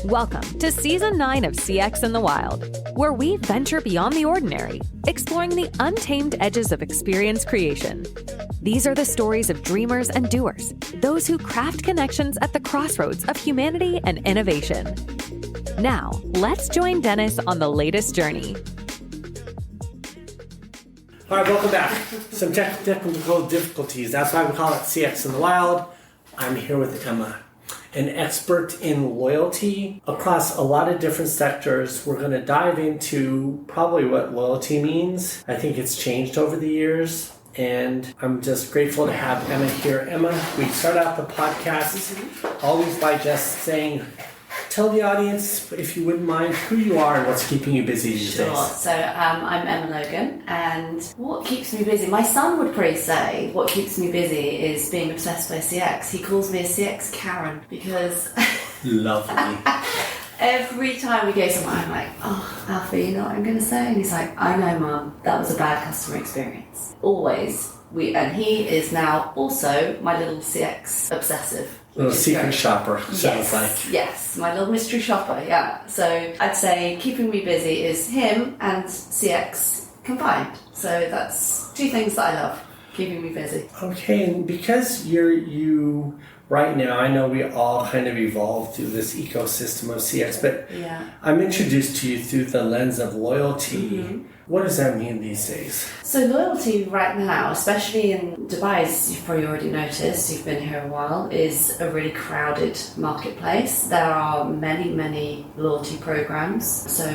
Welcome to Season 9 of CX in the Wild, where we venture beyond the ordinary, exploring the untamed edges of experience creation. These are the stories of dreamers and doers, those who craft connections at the crossroads of humanity and innovation. Now, let's join Dennis on the latest journey. All right, welcome back. Some technical difficulties. That's why we call it CX in the Wild. I'm here with Emma, an expert in loyalty across a lot of different sectors. We're going to dive into probably what loyalty means. I think it's changed over the years, and I'm just grateful to have Emma here. Emma, we start out the podcast always by just saying, tell the audience, if you wouldn't mind, who you are and what's keeping you busy these days. Sure. So I'm Emma Logan, and what keeps me busy? My son would probably say what keeps me busy is being obsessed by CX. He calls me a CX Karen because Lovely. every time we go somewhere, I'm like, oh, Alfie, you know what I'm going to say? And he's like, I know, Mum, that was a bad customer experience. Always. And he is now also my little CX obsessive. Little secret shopper, sounds like. Yes, my little mystery shopper, yeah. So I'd say keeping me busy is him and CX combined. So that's two things that I love, keeping me busy. Okay, and because you right now, I know we all kind of evolved through this ecosystem of CX, but yeah. I'm introduced to you through the lens of loyalty. Mm-hmm. What does that mean these days? So loyalty right now, especially in Dubai, as you've probably already noticed, you've been here a while, is a really crowded marketplace. There are many, many loyalty programs. So,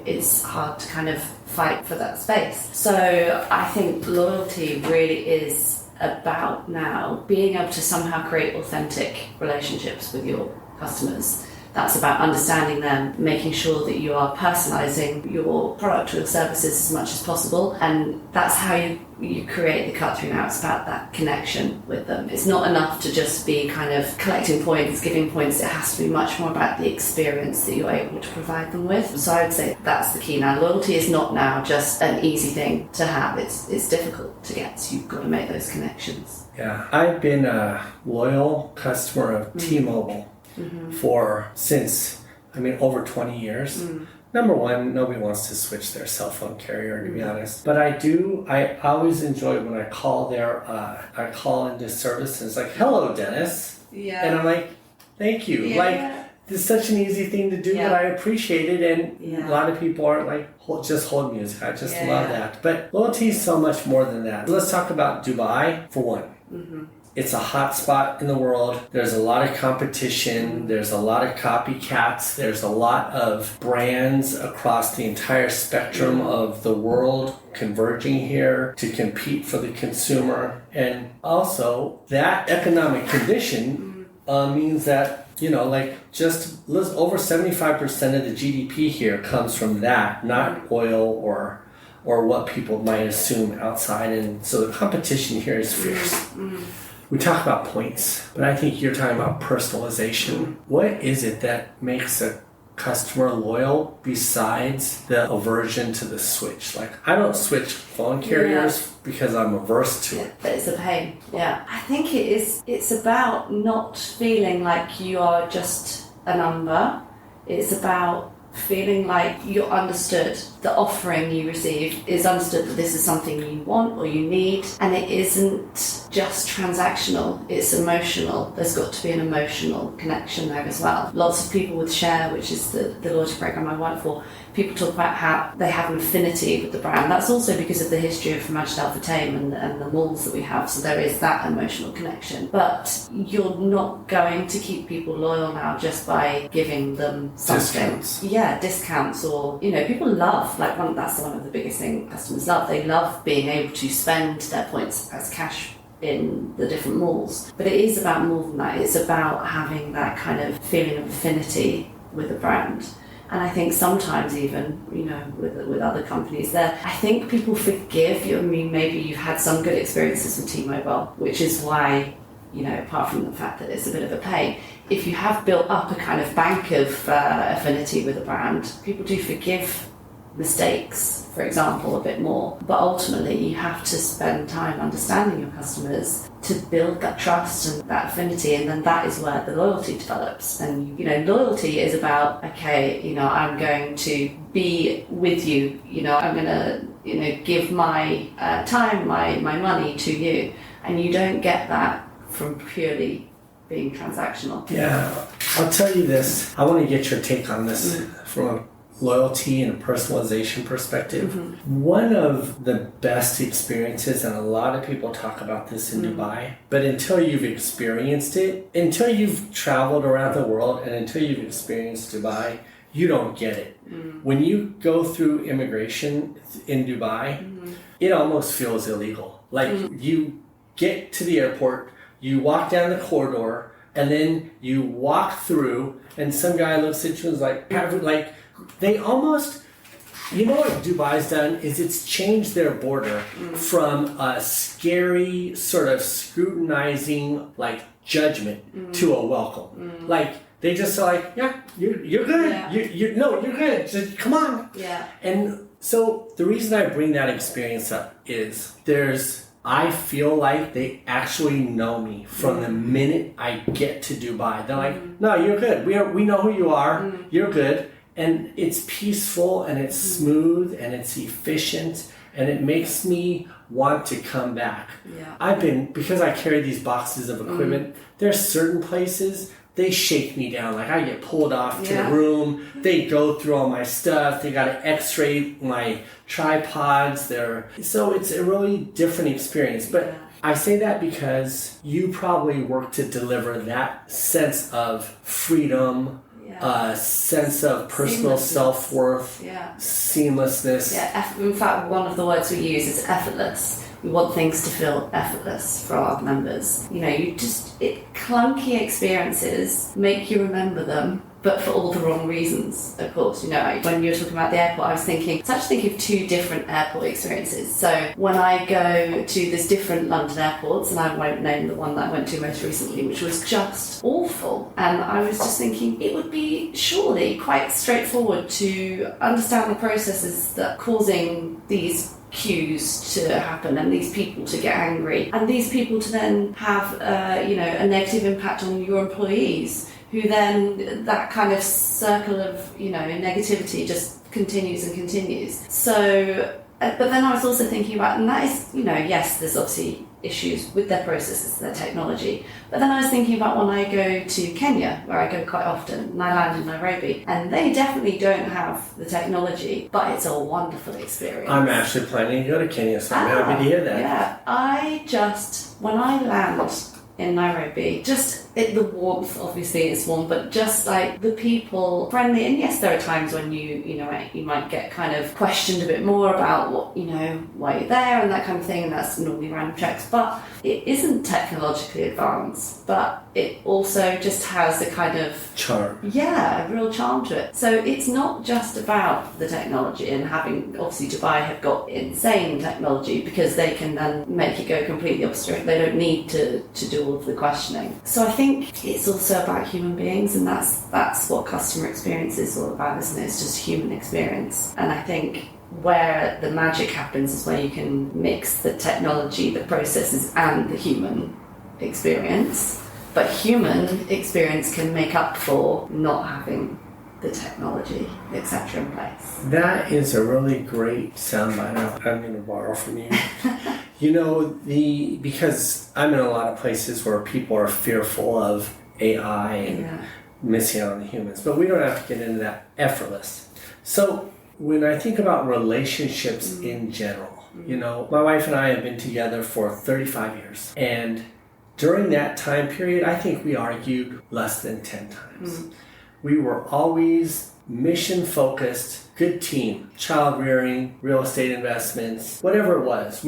it's hard to kind of fight for that space. So I think loyalty really is about now being able to somehow create authentic relationships with your customers. That's about understanding them, making sure that you are personalising your product or your services as much as possible, and that's how you create the cut-through now. It's about that connection with them. It's not enough to just be kind of collecting points, giving points. It has to be much more about the experience that you're able to provide them with. So I would say that's the key now. Loyalty is not now just an easy thing to have. It's difficult to get, so you've got to make those connections. Yeah, I've been a loyal customer of T-Mobile. Since over 20 years. Number one, nobody wants to switch their cell phone carrier, to be honest. But I always enjoy when I call I call into service and it's like, hello, Dennis. Yeah. And I'm like, thank you. Yeah. Like, it's such an easy thing to do, but I appreciate it. And a lot of people aren't like, just hold music. I just love that. But loyalty is so much more than that. Let's talk about Dubai for one. It's a hot spot in the world. There's a lot of competition. There's a lot of copycats. There's a lot of brands across the entire spectrum of the world converging here to compete for the consumer. And also, that economic condition means that, just over 75% of the GDP here comes from that, not oil or what people might assume outside. And so the competition here is fierce. We talk about points, but I think you're talking about personalization. What is it that makes a customer loyal besides the aversion to the switch? Like, I don't switch phone carriers because I'm averse to it. But it's a pain. Yeah. I think it's about not feeling like you are just a number. It's about feeling like you're understood. The offering you receive is understood that this is something you want or you need, and it isn't just transactional, it's emotional. There's got to be an emotional connection there as well. Lots of people with Share, which is the loyalty program I work for, people talk about how they have an affinity with the brand. That's also because of the history of Majid Al Futtaim and the malls that we have, so there is that emotional connection. But you're not going to keep people loyal now just by giving them something. Discounts. Yeah, discounts, or people love, that's one of the biggest things customers love. They love being able to spend their points as cash in the different malls. But it is about more than that. It's about having that kind of feeling of affinity with a brand. And I think sometimes even, with other companies I think people forgive you. I mean, maybe you've had some good experiences with T-Mobile, which is why, apart from the fact that it's a bit of a pain, if you have built up a kind of bank of affinity with a brand, people do forgive mistakes, for example, a bit more. But ultimately, you have to spend time understanding your customers to build that trust and that affinity, and then that is where the loyalty develops. And loyalty is about, okay, I'm going to be with you, I'm going to give my time, my money to you, and you don't get that from purely being transactional. Yeah, I'll tell you this. I want to get your take on this from a loyalty and a personalization perspective. Mm-hmm. One of the best experiences, and a lot of people talk about this in Dubai, but until you've experienced it, until you've traveled around the world and until you've experienced Dubai, you don't get it. When you go through immigration in Dubai, it almost feels illegal. Like you get to the airport, you walk down the corridor, and then you walk through, and some guy looks at you and is like, they almost, what Dubai's done is it's changed their border from a scary sort of scrutinizing judgment to a welcome. They just are like, yeah, you're good. Yeah. You're good. Just come on. Yeah. And so the reason I bring that experience up is I feel like they actually know me from the minute I get to Dubai. They're like, no, you're good. We know who you are. You're good. And it's peaceful and it's smooth and it's efficient and it makes me want to come back. Yeah. Because I carry these boxes of equipment, there's certain places they shake me down. I get pulled off to the room. They go through all my stuff. They got to x-ray my tripods. So it's a really different experience. But I say that because you probably work to deliver that sense of freedom, sense of personal self-worth, seamlessness. Yeah, in fact, one of the words we use is effortless. We want things to feel effortless for our members. Clunky experiences make you remember them, but for all the wrong reasons, of course. When you were talking about the airport, I was actually thinking of two different airport experiences. So when I go to these different London airports, and I won't name the one that I went to most recently, which was just awful. And I was just thinking it would be surely quite straightforward to understand the processes that are causing these queues to happen and these people to get angry and these people to then have a negative impact on your employees, who then that kind of circle of negativity just continues and continues. So but then I was also thinking about, and that is yes, there's obviously issues with their processes, their technology, but then I was thinking about when I go to Kenya, where I go quite often, and I land in Nairobi, and they definitely don't have the technology, but it's a wonderful experience. I'm actually planning to go to Kenya, so I'm happy to hear that. Yeah, when I land in Nairobi, the warmth obviously is warm, but just the people friendly. And yes, there are times when you might get kind of questioned a bit more about why you're there and that kind of thing, and that's normally random checks. But it isn't technologically advanced, but it also just has a kind of charm. Yeah, a real charm to it. So it's not just about the technology and having, obviously Dubai have got insane technology because they can then make it go completely opposite. They don't need to do all of the questioning. So I think it's also about human beings, and that's what customer experience is all about, isn't it? It's just human experience. And I think where the magic happens is where you can mix the technology, the processes, and the human experience. But human experience can make up for not having the technology, etc. in place. That is a really great soundbite. I'm going to borrow from you. Because I'm in a lot of places where people are fearful of AI and missing out on the humans, but we don't have to get into that. Effortless. So when I think about relationships in general, my wife and I have been together for 35 years, and during that time period, I think we argued less than 10 times. We were always mission-focused, good team, child rearing, real estate investments, whatever it was.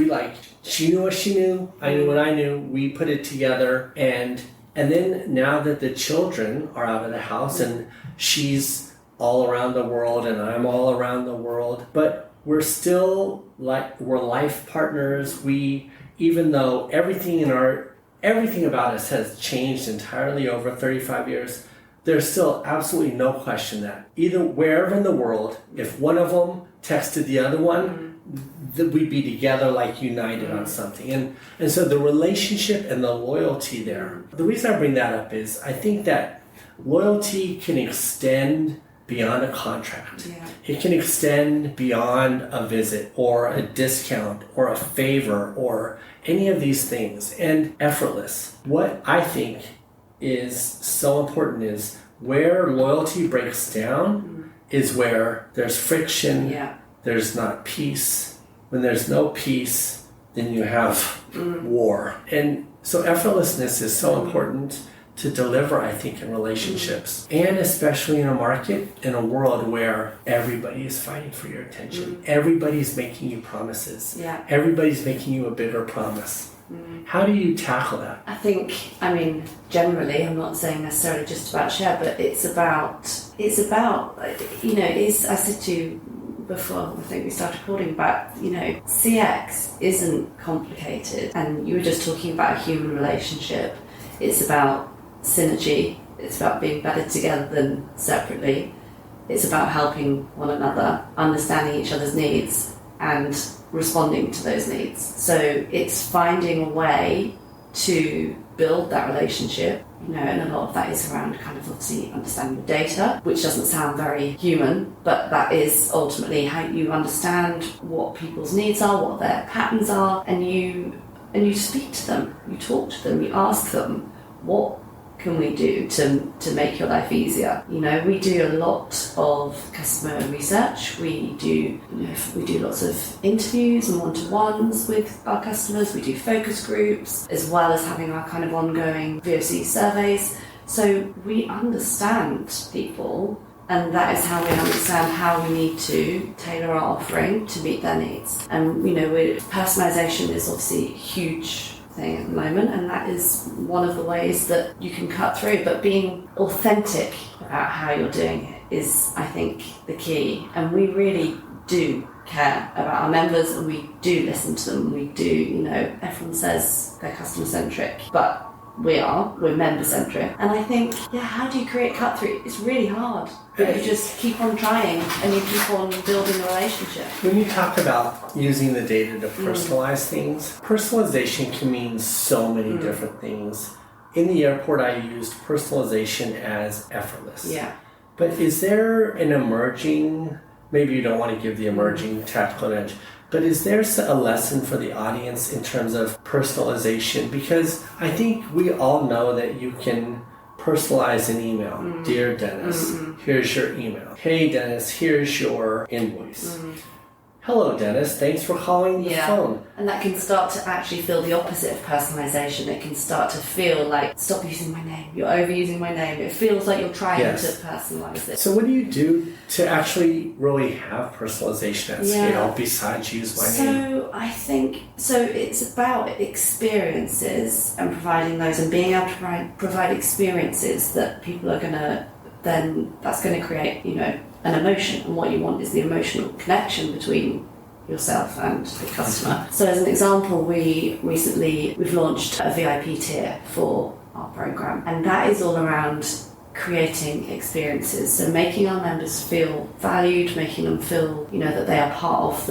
She knew what she knew, I knew what I knew, we put it together, and then now that the children are out of the house and she's all around the world and I'm all around the world, but we're still we're life partners. Even though everything about us has changed entirely over 35 years, there's still absolutely no question that either wherever in the world, if one of them texted the other one, that we'd be together, like united on something. And so the relationship and the loyalty there. The reason I bring that up is I think that loyalty can extend beyond a contract. Yeah. It can extend beyond a visit or a discount or a favor or any of these things. And effortless. What I think is so important is where loyalty breaks down is where there's friction, there's not peace. When there's no peace, then you have war. And so effortlessness is so important to deliver, I think, in relationships. And especially in a market, in a world where everybody is fighting for your attention. Everybody's making you promises. Everybody's making you a bigger promise. How do you tackle that? I think, I mean, generally, I'm not saying necessarily just about share, but it's about, you know, I said to you before, I think we started recording, about, you know, CX isn't complicated. And you were just talking about a human relationship. It's about synergy. It's about being better together than separately. It's about helping one another, understanding each other's needs, and responding to those needs. So it's finding a way to build that relationship, you know, and a lot of that is around kind of obviously understanding the data, which doesn't sound very human, but that is ultimately how you understand what people's needs are, what their patterns are, and you speak to them, you talk to them, you ask them, what can we do to make your life easier? You know, we do a lot of customer research. We do lots of interviews and one-to-ones with our customers. We do focus groups, as well as having our kind of ongoing VOC surveys. So we understand people, and that is how we understand how we need to tailor our offering to meet their needs. And, you know, personalisation is obviously a huge thing at the moment, and that is one of the ways that you can cut through. But being authentic about how you're doing it is, I think, the key. And we really do care about our members, and we do listen to them. We do, you know, everyone says they're customer centric, but we're member centric. And I think, how do you create cut through? It's really hard. But you just keep on trying and you keep on building a relationship. When you talk about using the data to personalize things, personalization can mean so many different things. In the airport, I used personalization as effortless. Yeah. But is there an emerging, maybe you don't want to give the emerging tactical edge, but is there a lesson for the audience in terms of personalization? Because I think we all know that you can personalize an email. Dear Dennis, here's your email. Hey Dennis, here's your invoice. Hello Dennis, thanks for calling the phone. And that can start to actually feel the opposite of personalisation. It can start to feel like, stop using my name, you're overusing my name. It feels like you're trying to personalise it. So what do you do to actually really have personalisation at scale besides use my name? So I think, it's about experiences and providing those, and being able to provide experiences that people are going to, then that's going to create, you know, an emotion, and what you want is the emotional connection between yourself and the customer. So as an example, we've launched a VIP tier for our program, and that is all around creating experiences. So making our members feel valued, making them feel, you know, that they are part of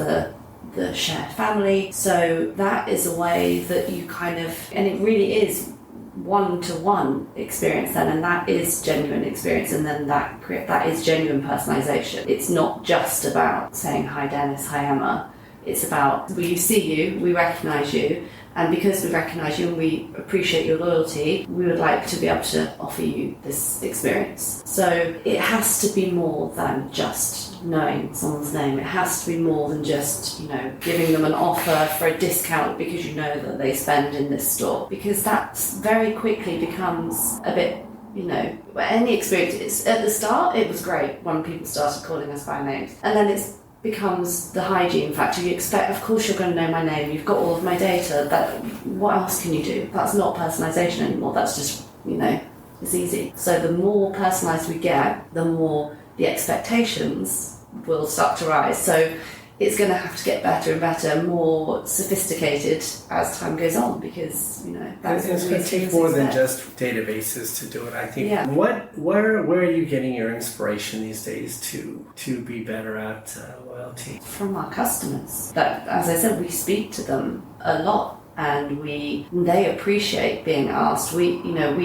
the shared family. So that is a way that you kind of, and it really is one-to-one experience then, and that is genuine experience, and then that is genuine personalization. It's not just about saying hi Dennis, hi Emma. It's about, we see you, we recognize you, and because we recognize you and we appreciate your loyalty, we would like to be able to offer you this experience. So it has to be more than just knowing someone's name. It has to be more than just, you know, giving them an offer for a discount because you know that they spend in this store, because that very quickly becomes a bit, you know, any experience. At the start it was great when people started calling us by names, and then it's becomes the hygiene factor. You expect, of course you're going to know my name, you've got all of my data, that what else can you do? That's not personalisation anymore, that's just, you know, it's easy. So the more personalised we get, the more the expectations will start to rise. So it's going to have to get better and better, more sophisticated as time goes on, because that's it's going to take more than just databases to do it. I think. Yeah. Where are you getting your inspiration these days to be better at loyalty? From our customers. But as I said, we speak to them a lot. And they appreciate being asked. We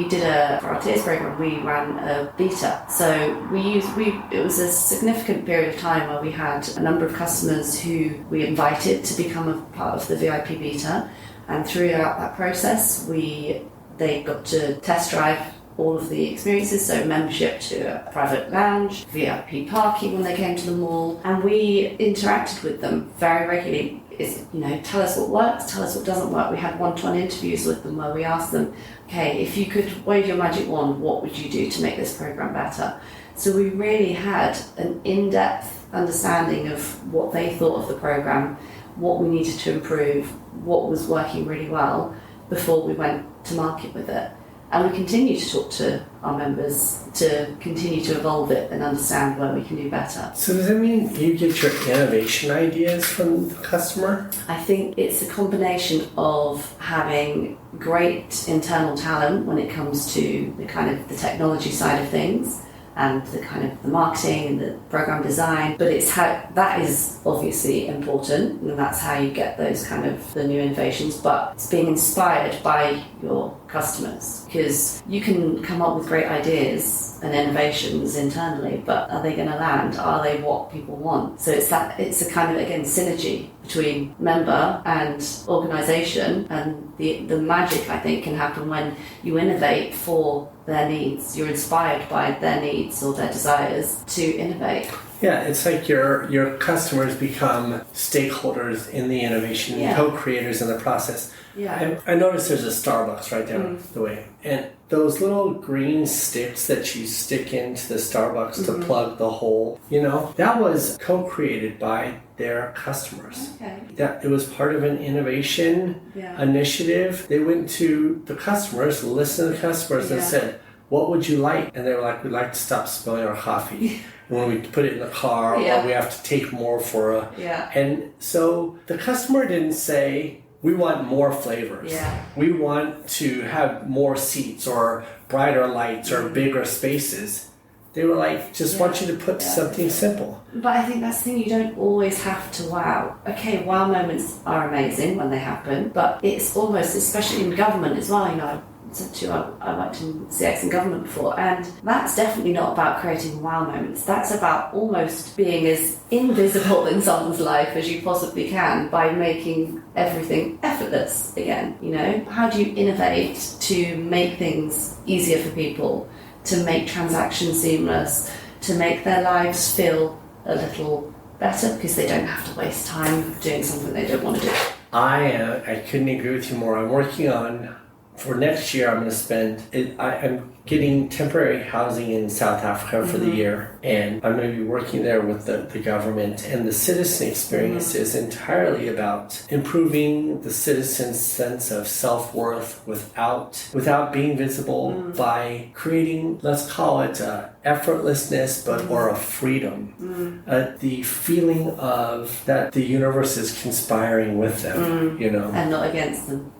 did for our Tears program, we ran a beta. So it was a significant period of time where we had a number of customers who we invited to become a part of the VIP beta. And throughout that process, they got to test drive all of the experiences, so membership to a private lounge, VIP parking when they came to the mall, and we interacted with them very regularly. Tell us what works, tell us what doesn't work. We had one-to-one interviews with them where we asked them, okay, if you could wave your magic wand, what would you do to make this program better? So we really had an in-depth understanding of what they thought of the program, what we needed to improve, what was working really well before we went to market with it. And we continue to talk to our members to continue to evolve it and understand where we can do better. So does that mean you get your innovation ideas from the customer? I think it's a combination of having great internal talent when it comes to the kind of the technology side of things and the kind of the marketing and the program design, but it's how that is obviously important, and that's how you get those kind of the new innovations, but it's being inspired by your customers, because you can come up with great ideas and innovations internally, but are they going to land? Are they what people want? So it's a kind of, again, synergy between member and organisation, and the magic, I think, can happen when you innovate for their needs. You're inspired by their needs or their desires to innovate. Yeah, it's like your customers become stakeholders in the innovation, co-creators in the process. Yeah. I noticed there's a Starbucks right down the way, and those little green sticks that you stick into the Starbucks to plug the hole, that was co-created by their customers. Okay. That it was part of an innovation initiative. They went to the customers, listened to the customers, and said, "What would you like?" And they were like, "We'd like to stop spilling our coffee." When we put it in the car, or we have to take more for a... And so the customer didn't say, we want more flavors. We want to have more seats or brighter lights or bigger spaces. They were like, just want you to put something simple. But I think that's the thing, you don't always have to wow. Okay, wow moments are amazing when they happen, but it's almost, especially in government as well, I said to you, I worked in CX and government before, and that's definitely not about creating wow moments. That's about almost being as invisible in someone's life as you possibly can by making everything effortless again, How do you innovate to make things easier for people, to make transactions seamless, to make their lives feel a little better because they don't have to waste time doing something they don't want to do? I couldn't agree with you more. I'm working on... For next year, I'm going to spend... I'm getting temporary housing in South Africa for the year, and I'm going to be working there with the government. And the citizen experience is entirely about improving the citizen's sense of self-worth without being visible by creating, let's call it effortlessness, or a freedom. The feeling of that the universe is conspiring with them, And not against them,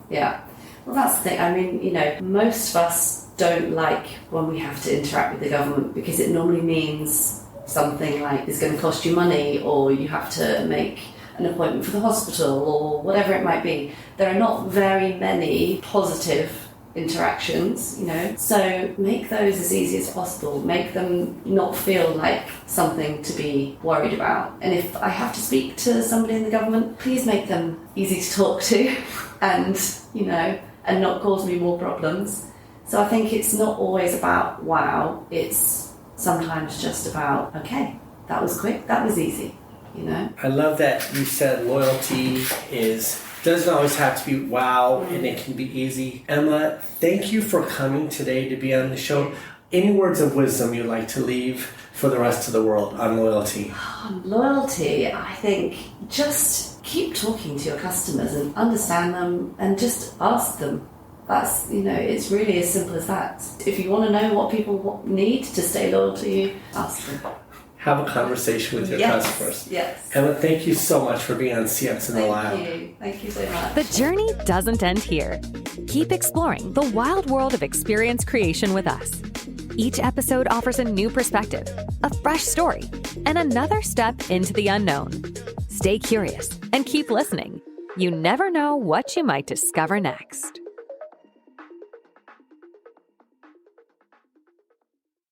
Well, that's the thing. I mean, most of us don't like when we have to interact with the government, because it normally means something like it's going to cost you money, or you have to make an appointment for the hospital, or whatever it might be. There are not very many positive interactions, so make those as easy as possible. Make them not feel like something to be worried about. And if I have to speak to somebody in the government, please make them easy to talk to and and not cause me more problems. So I think it's not always about wow, it's sometimes just about, okay, that was quick, that was easy, I love that you said loyalty doesn't always have to be wow, and it can be easy. Emma, thank you for coming today to be on the show. Any words of wisdom you'd like to leave for the rest of the world on loyalty? On loyalty, I think just keep talking to your customers and understand them and just ask them. That's, it's really as simple as that. If you want to know what people need to stay loyal to you, ask them. have a conversation with your customers. Yes. Emma, thank you so much for being on CX in the Wild. Thank you so much. The journey doesn't end here. Keep exploring the wild world of experience creation with us. Each episode offers a new perspective, a fresh story, and another step into the unknown. Stay curious and keep listening. You never know what you might discover next.